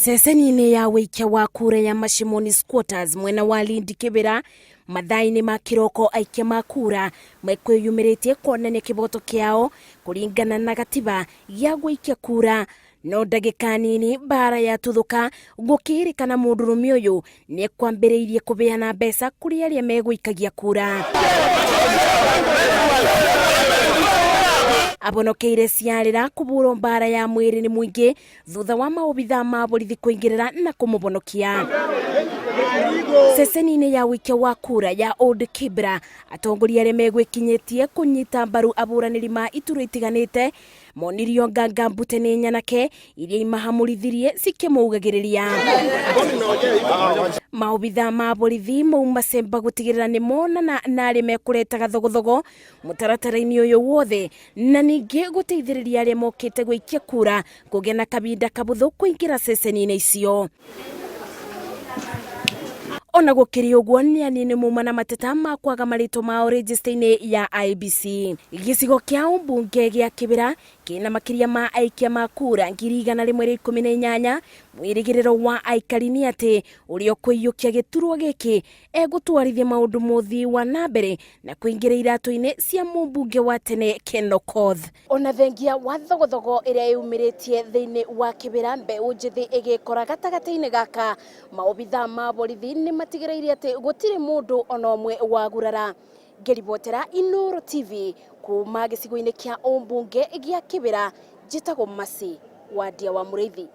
Ceceni-ini ya wuikia wa kuura ya Mashimoni squatters mwena wa Lindi Kibra mathaa-ini ma kiroko aikia ma kuura mekwiyumiritie kuonania kiboto kiao kuringana na gatiba ya guikia kuura. No ndagika nini bara ya tuthuka gukirikana mundurume uyu ni kwambiriirie kubeana mbeca kuri aria megwikagia kuura. Abonokeire ciarira kuburo mbara ya mwiri ni mwingi thutha wa maobithaa ma borithi kuingirira na kumubonokia. Ceceni-ini ya wuikia wa kuura ya Old Kibra atongoria aria megwikinyitie kunyita mbaru aburaniri ma ituro itiganite monirwo ngangambute ni Nyanake iria imahamurithirie cikimugagiriria. Maobithaa ma borithi mauma semba gutigirira ni monana na aria mekuretaga thogothogo mutaratara-ini uyu wothe na ningi guteithiriria aria mokite guikia kuura kugia na kabinda kabuthu kuingira ceceni-ini icio. Ona gukiri uguo ni anini muma na mateta ma kwaga marito mao register-ini ya IBC. Gicigo kia umbungi gia Kibra kina makiria ma aikia ma kuura 118 mwirigiriro wa aikari ni ati urio kuiyukia giturwa giki egutwarithia maundu muthi wa nambere na kuingira iratu-ini cia mumbunge wa tene Ken Okoth. Ona thengia wa thogothogo iria yumiritie thiini wa Kibra mbeu njithi igikora gatagati-ini gaka maobithaa ma borithi ni matigiriire ati gutiri mundu ona umwe wa gurara. Ngeribotera Inoro TV kuma gicigo-ini kia umbunge gia Kibra njitagwo Masi wa Ndia wa Muriithi.